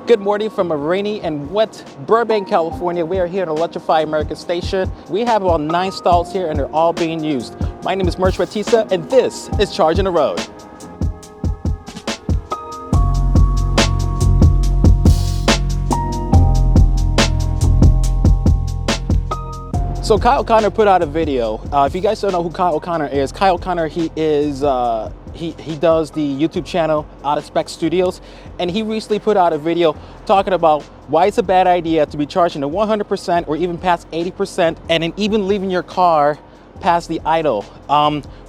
Good morning from a rainy and wet Burbank, California. We are here at Electrify America station. We have about 9 stalls here and they're all being used. My name is Merch Batista and this is Charging the Road. So Kyle Connor put out a video. If you guys don't know who Kyle Connor is, Kyle Connor, he does the YouTube channel Out of Spec Studios, and he recently put out a video talking about why it's a bad idea to be charging to 100% or even past 80%, and then even leaving your car past the idle.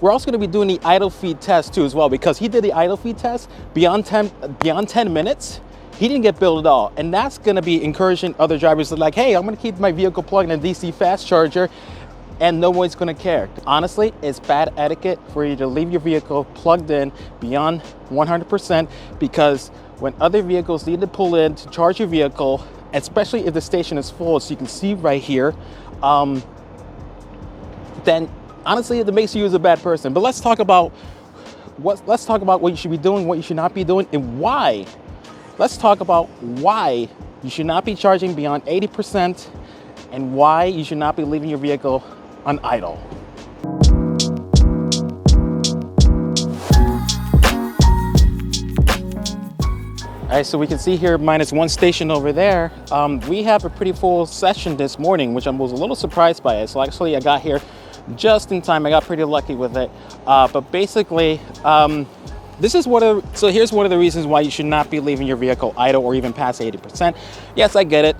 We're also going to be doing the idle feed test too as well, because he did the idle feed test beyond 10 minutes. He didn't get billed at all, and that's going to be encouraging other drivers to like, hey, I'm going to keep my vehicle plugged in a DC fast charger and no one's going to care. Honestly, it's bad etiquette for you to leave your vehicle plugged in beyond 100%, because when other vehicles need to pull in to charge your vehicle, especially if the station is full, as you can see right here, then honestly it makes you as a bad person. But let's talk about what you should be doing, what you should not be doing, and why. Let's talk about why you should not be charging beyond 80% and why you should not be leaving your vehicle on idle. All right, so we can see here minus one station over there. We have a pretty full session this morning, which I was a little surprised by it. So actually I got here just in time. I got pretty lucky with it. But basically, here's one of the reasons why you should not be leaving your vehicle idle or even past 80%. Yes, I get it.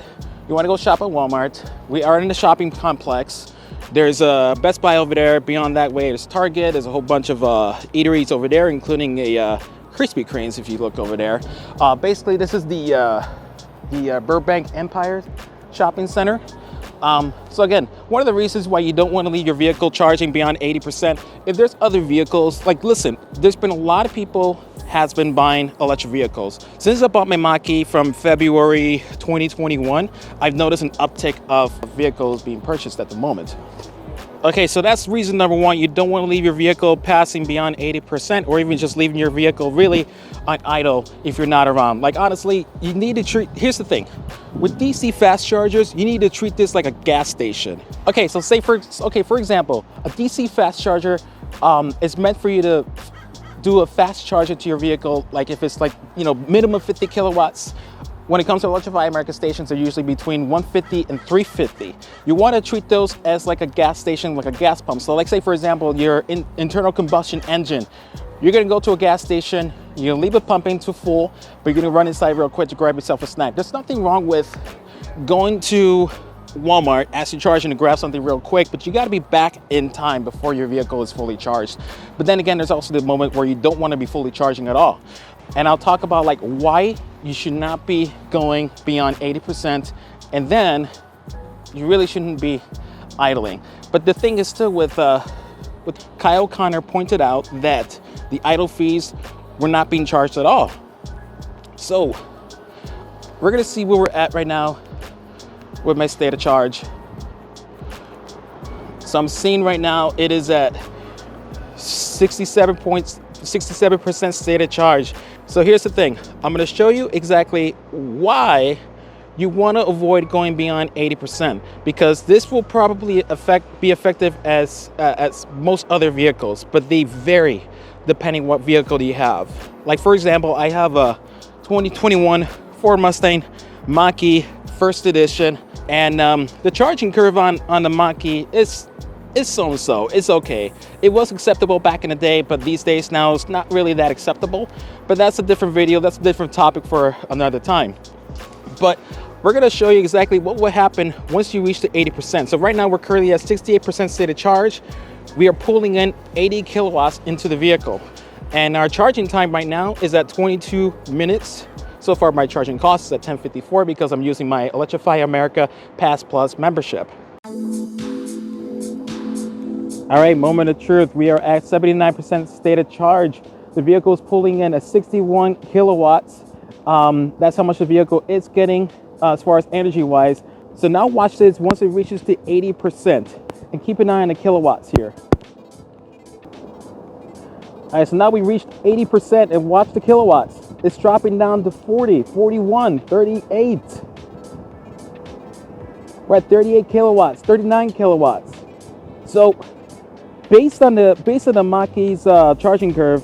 You want to go shop at Walmart. We are in the shopping complex. There's a Best Buy over there. Beyond that way, there's Target. There's a whole bunch of eateries over there, including a Krispy Kreme's if you look over there. Basically, this is the Burbank Empire Shopping Center. So again, one of the reasons why you don't want to leave your vehicle charging beyond 80%, if there's other vehicles, like listen, there's been a lot of people has been buying electric vehicles. Since I bought my Mach-E from February 2021, I've noticed an uptick of vehicles being purchased at the moment. Okay, so that's reason number one. You don't want to leave your vehicle passing beyond 80%, or even just leaving your vehicle really on idle if you're not around. Like honestly, you need to treat, here's the thing. With DC fast chargers, you need to treat this like a gas station. Okay, so for example, a DC fast charger is meant for you to do a fast charger to your vehicle, like if it's like, minimum 50 kilowatts. When it comes to Electrify America stations, they're usually between 150 and 350. You want to treat those as like a gas station, like a gas pump. So like say, for example, your internal combustion engine, you're going to go to a gas station, you're going to leave it pumping to full, but you're going to run inside real quick to grab yourself a snack. There's nothing wrong with going to Walmart as you're charging to grab something real quick, but you got to be back in time before your vehicle is fully charged. But then again, there's also the moment where you don't want to be fully charging at all. And I'll talk about like why you should not be going beyond 80%, and then you really shouldn't be idling. But the thing is still with Kyle Connor pointed out that the idle fees were not being charged at all. So we're gonna see where we're at right now with my state of charge. So I'm seeing right now it is at 67% state of charge. So here's the thing. I'm going to show you exactly why you want to avoid going beyond 80%, because this will probably be effective as most other vehicles, but they vary depending what vehicle you have. Like for example, I have a 2021 Ford Mustang Mach-E first edition, and the charging curve on the Mach-E is so-and-so. It's okay. It was acceptable back in the day, but these days now it's not really that acceptable. But that's a different video. That's a different topic for another time. But we're going to show you exactly what will happen once you reach the 80%. So right now we're currently at 68% state of charge. We are pulling in 80 kilowatts into the vehicle. And our charging time right now is at 22 minutes. So far my charging cost is at $10.54 because I'm using my Electrify America Pass Plus membership. All right, moment of truth. We are at 79% state of charge. The vehicle is pulling in at 61 kilowatts. That's how much the vehicle is getting as far as energy wise. So now watch this once it reaches to 80%, and keep an eye on the kilowatts here. All right, so now we reached 80% and watch the kilowatts. it's dropping down to 40, 41, 38. We're at 38 kilowatts, 39 kilowatts. So based on the Mach-E's charging curve,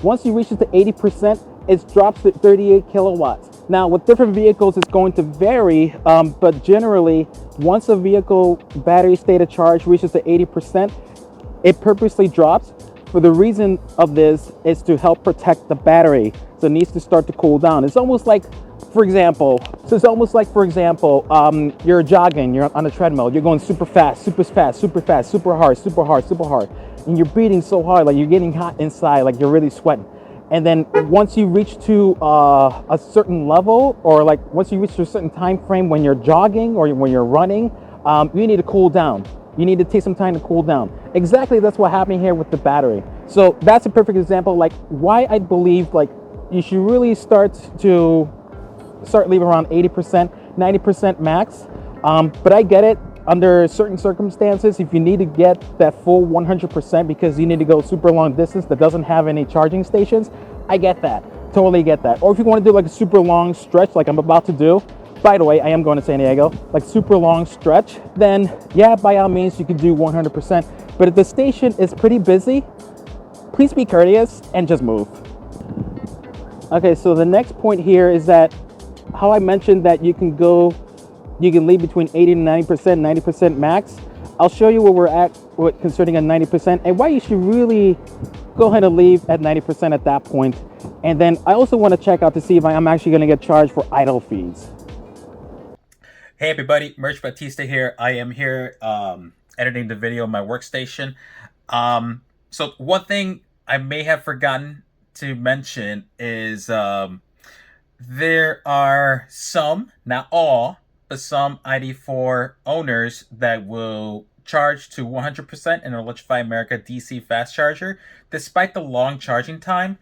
once you reach it to 80%, it drops to 38 kilowatts. Now, with different vehicles, it's going to vary, but generally, once a vehicle battery state of charge reaches to 80%, it purposely drops. For the reason of this is to help protect the battery, so it needs to start to cool down. It's almost like, for example, you're jogging, you're on a treadmill, you're going super fast, super hard, and you're breathing so hard, like you're getting hot inside, like you're really sweating. And then once you reach to a certain level, or like once you reach to a certain time frame when you're jogging or when you're running, you need to cool down. You need to take some time to cool down. Exactly, that's what happened here with the battery. So that's a perfect example, like why I believe like you should really start leaving around 80%, 90% max. But I get it. Under certain circumstances, if you need to get that full 100% because you need to go super long distance that doesn't have any charging stations, I get that. Totally get that. Or if you want to do like a super long stretch like I'm about to do, by the way, I am going to San Diego, like super long stretch, then yeah, by all means, you can do 100%. But if the station is pretty busy, please be courteous and just move. Okay, so the next point here is that how I mentioned that you can leave between 80 to 90%, 90% max. I'll show you where we're at concerning a 90% and why you should really go ahead and leave at 90% at that point. And then I also want to check out to see if I'm actually going to get charged for idle fees. Hey everybody, Merch Batista here. I am here editing the video on my workstation. So one thing I may have forgotten to mention is there are some, not all, but some ID4 owners that will charge to 100% in Electrify America DC Fast Charger, despite the long charging time.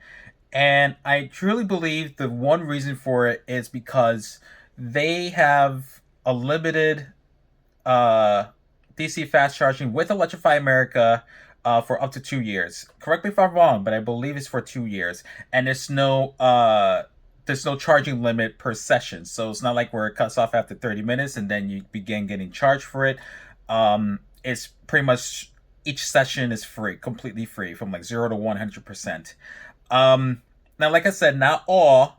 And I truly believe the one reason for it is because they have a limited DC fast charging with Electrify America for up to 2 years. Correct me if I'm wrong, but I believe it's for 2 years, and there's no charging limit per session. So it's not like where it cuts off after 30 minutes and then you begin getting charged for it. It's pretty much each session is free, completely free, from like 0 to 100%. Now, like I said, not all.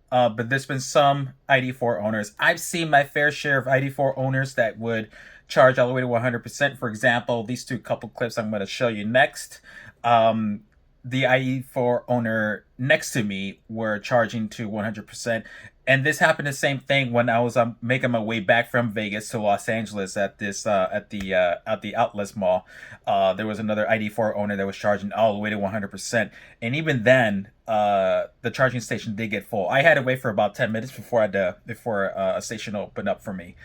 But there's been some ID4 owners. I've seen my fair share of ID4 owners that would charge all the way to 100%. For example, these two couple clips I'm going to show you next. The ID4 owner next to me were charging to 100%. And this happened the same thing when I was making my way back from Vegas to Los Angeles at the Outlets Mall. There was another ID4 owner that was charging all the way to 100%, and even then, the charging station did get full. I had to wait for about 10 minutes before a station opened up for me.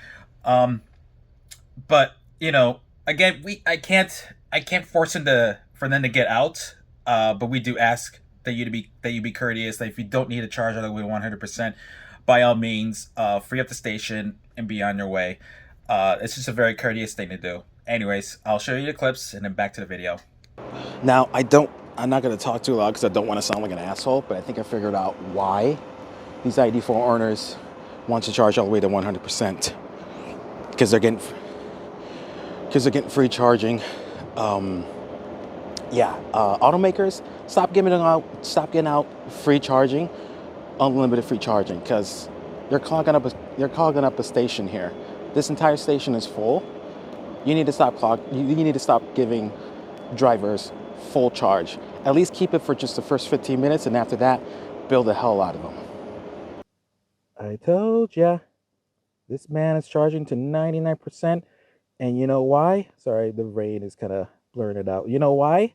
But you know, again, I can't force for them to get out. But we do ask that you be courteous. That if you don't need to charge all the way to 100%, by all means, free up the station and be on your way. It's just a very courteous thing to do. Anyways, I'll show you the clips and then back to the video. Now, I'm not going to talk too loud because I don't want to sound like an asshole, but I think I figured out why these ID4 owners want to charge all the way to 100%. Because they're getting free charging. Automakers, stop giving out free charging, unlimited free charging, because you're clogging up a station here. This entire station is full. You need to stop giving drivers full charge. At least keep it for just the first 15 minutes, and after that, build the hell out of them. I told ya, this man is charging to 99%, and you know why? Sorry, the rain is kind of blurring it out. You know why?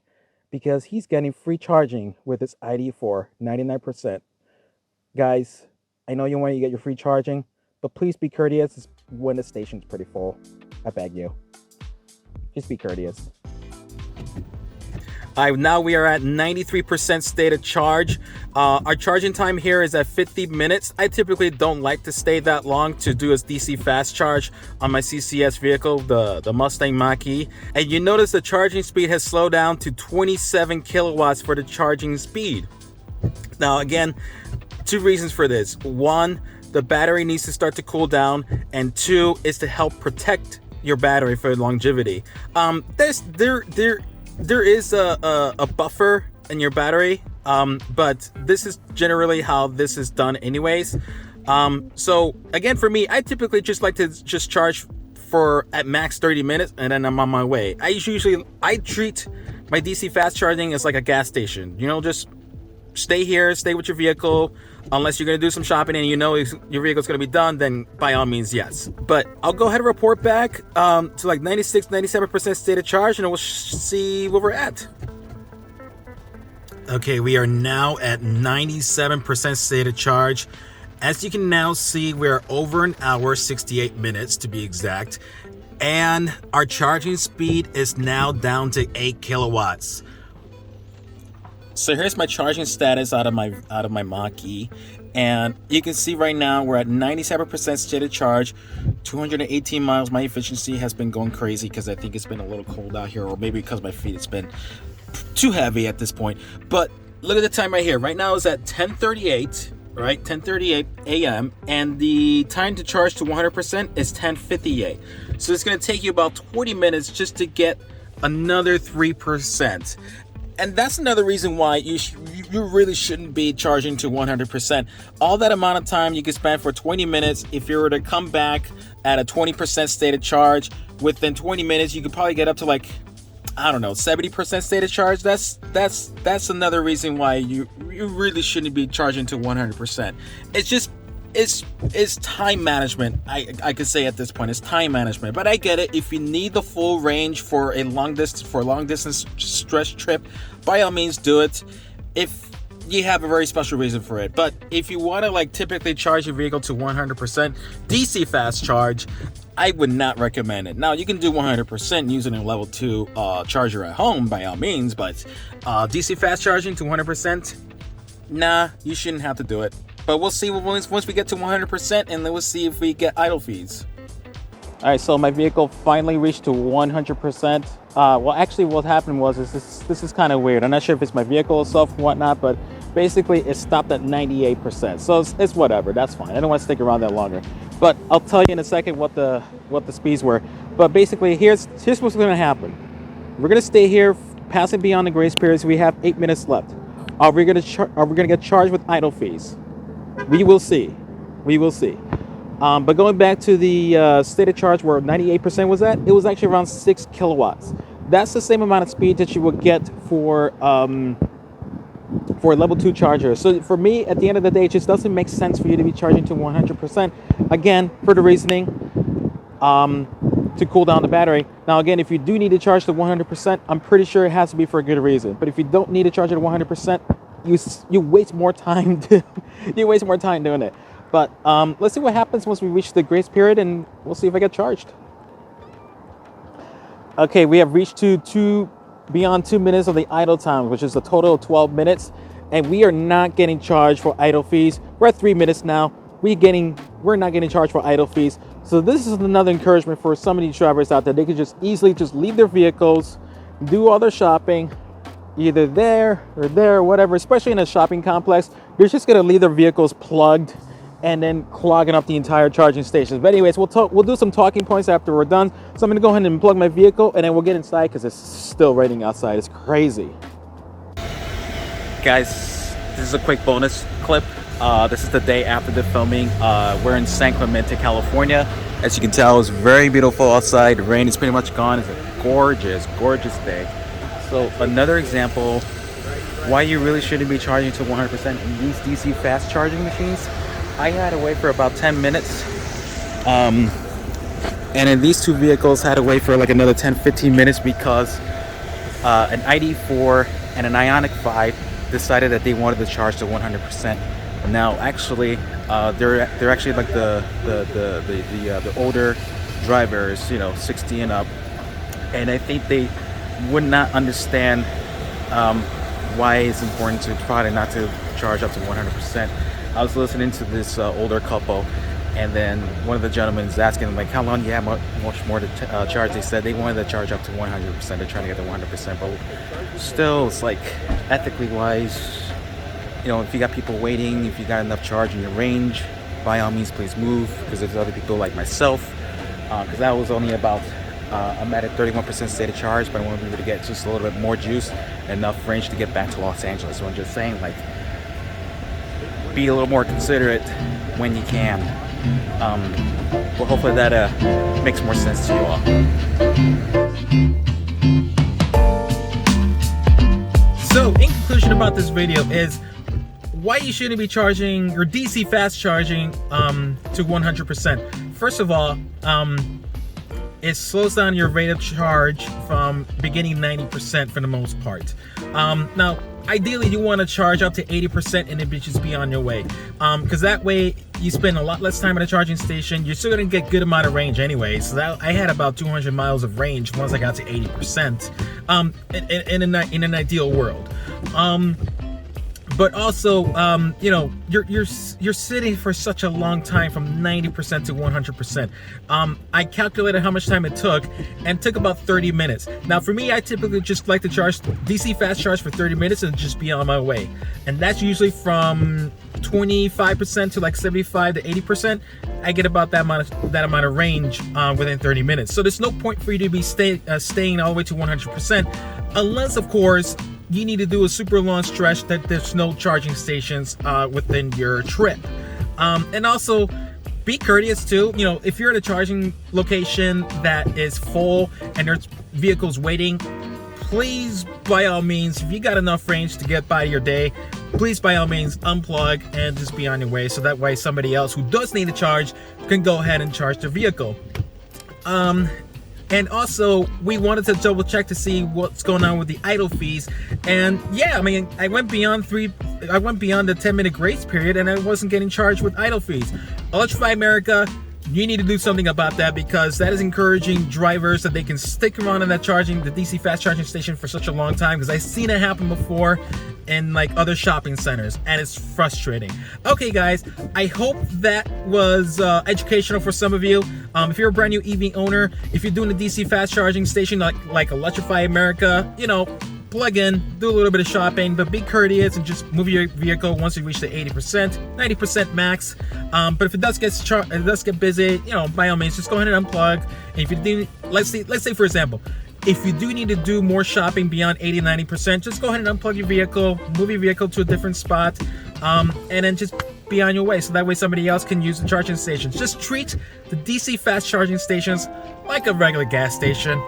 Because he's getting free charging with his ID4, 99%. Guys, I know you want to get your free charging, but please be courteous when the station's pretty full. I beg you. Just be courteous. Now we are at 93% state of charge. Our charging time here is at 50 minutes. I typically don't like to stay that long to do a DC Fast Charge on my CCS vehicle, the Mustang Mach-E. And you notice the charging speed has slowed down to 27 kilowatts for the charging speed. Now again, two reasons for this. One, the battery needs to start to cool down, and two is to help protect your battery for longevity. There is a buffer in your battery, but this is generally how this is done anyways. So again, for me, I typically just like to just charge for at max 30 minutes and then I'm on my way. I treat my DC fast charging as like a gas station. You know, just stay here, stay with your vehicle. Unless you're going to do some shopping and you know your vehicle's going to be done, then by all means, yes. But I'll go ahead and report back to like 96, 97% state of charge, and we'll see where we're at. Okay, we are now at 97% state of charge. As you can now see, we're over an hour, 68 minutes to be exact. And our charging speed is now down to 8 kilowatts. So here's my charging status out of my Mach-E, and you can see right now we're at 97% state of charge, 218 miles. My efficiency has been going crazy because I think it's been a little cold out here, or maybe because my feet it's been too heavy at this point. But look at the time right here. Right now it's at 10:38, right? 10:38 a.m. and the time to charge to 100% is 10:58. So it's going to take you about 20 minutes just to get another 3%. And that's another reason why you really shouldn't be charging to 100%. All that amount of time you can spend for 20 minutes, if you were to come back at a 20% state of charge, within 20 minutes, you could probably get up to like, I don't know, 70% state of charge. That's another reason why you really shouldn't be charging to 100%. It's just, it's time management. I could say at this point it's time management, but I get it. If you need the full range for a long distance stretch trip, by all means do it if you have a very special reason for it. But if you want to like typically charge your vehicle to 100% DC fast charge, I would not recommend it. Now you can do 100% using a level 2 charger at home by all means, but DC fast charging to 100%, nah, you shouldn't have to do it. But we'll see once we get to 100%, and then we'll see if we get idle fees. All right, so my vehicle finally reached to 100%. Well, actually what happened was this is kind of weird. I'm not sure if it's my vehicle itself and whatnot, but basically it stopped at 98%. So it's whatever, that's fine. I don't want to stick around that longer. But I'll tell you in a second what the speeds were. But basically here's what's going to happen. We're going to stay here, passing beyond the grace period, so we have 8 minutes left. Are we going to get charged with idle fees? We will see. But going back to the state of charge where 98% was at, it was actually around 6 kilowatts. That's the same amount of speed that you would get for a level 2 charger. So for me, at the end of the day, it just doesn't make sense for you to be charging to 100%. Again, for the reasoning, to cool down the battery. Now again, if you do need to charge to 100%, I'm pretty sure it has to be for a good reason. But if you don't need to charge it to 100%, you waste more time doing it. But let's see what happens once we reach the grace period, and we'll see if I get charged. Okay, we have reached beyond 2 minutes of the idle time, which is a total of 12 minutes, and we are not getting charged for idle fees. We're at 3 minutes now. We're not getting charged for idle fees. So this is another encouragement for some of these drivers out there. They could just easily just leave their vehicles, do all their shopping, either there or there, whatever, especially in a shopping complex. You're just going to leave their vehicles plugged and then clogging up the entire charging stations. But anyways, we'll do some talking points after we're done. So I'm going to go ahead and plug my vehicle, and then we'll get inside because it's still raining outside. It's crazy. Guys, this is a quick bonus clip. This is the day after the filming. We're in San Clemente, California. As you can tell, it's very beautiful outside. The rain is pretty much gone. It's a gorgeous, gorgeous day. So another example why you really shouldn't be charging to 100% in these DC fast charging machines. I had to wait for about 10 minutes. And in these two vehicles, had to wait for like another 10-15 minutes because an ID4 and an Ioniq 5 decided that they wanted to charge to 100%. Now, actually, they're actually like the older drivers, 60 and up, and I think they would not understand why it's important to probably not to charge up to 100%. I was listening to this older couple, and then one of the gentlemen is asking them, like, how long do you have much more to charge? They said they wanted to charge up to 100%. They're trying to get to 100%, but still, it's like, ethically wise, you know, if you got people waiting, if you got enough charge in your range, by all means, please move, because there's other people like myself, because that was only about, I'm at a 31% state of charge, but I want to be able to get just a little bit more juice, enough range to get back to Los Angeles. So I'm just saying, like, be a little more considerate when you can. Well, hopefully that makes more sense to you all. So, in conclusion about this video is why you shouldn't be charging your DC fast charging to 100%. First of all, it slows down your rate of charge from beginning 90% for the most part. Now, ideally, you want to charge up to 80% and then just be on your way, because that way you spend a lot less time at a charging station. You're still going to get good amount of range anyway. So I had about 200 miles of range once I got to 80%, in an ideal world. But also, you know, you're sitting for such a long time from 90% to 100%. I calculated how much time it took, and it took about 30 minutes. Now, for me, I typically just like to charge DC fast charge for 30 minutes and just be on my way. And that's usually from 25% to like 75 to 80%. I get about that amount of range within 30 minutes. So there's no point for you to be staying all the way to 100%, unless, of course, you need to do a super long stretch that there's no charging stations within your trip. And also, be courteous too. You know, if you're at a charging location that is full and there's vehicles waiting, please, by all means, if you got enough range to get by your day, please, by all means, unplug and just be on your way, so that way somebody else who does need to charge can go ahead and charge their vehicle. And also, we wanted to double check to see what's going on with the idle fees. And yeah, I mean, I went beyond the 10-minute grace period, and I wasn't getting charged with idle fees. Electrify America, you need to do something about that, because that is encouraging drivers that they can stick around in that the DC fast charging station for such a long time, because I've seen it happen before in like other shopping centers, and it's frustrating. Okay guys, I hope that was educational for some of you. If you're a brand new EV owner, if you're doing a DC fast charging station like Electrify America, you know, plug in, do a little bit of shopping, but be courteous and just move your vehicle once you reach the 80%, 90% max. But if it does get busy, you know, by all means, just go ahead and unplug. And if you do, let's say for example, if you do need to do more shopping beyond 80-90%, just go ahead and unplug your vehicle, move your vehicle to a different spot, and then just be on your way, so that way somebody else can use the charging stations. Just treat the DC fast charging stations like a regular gas station.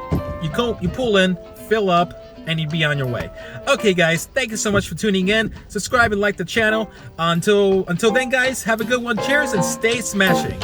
You pull in, fill up, and you'd be on your way. Okay guys, thank you so much for tuning in. Subscribe and like the channel. Until then guys, have a good one. Cheers and stay smashing.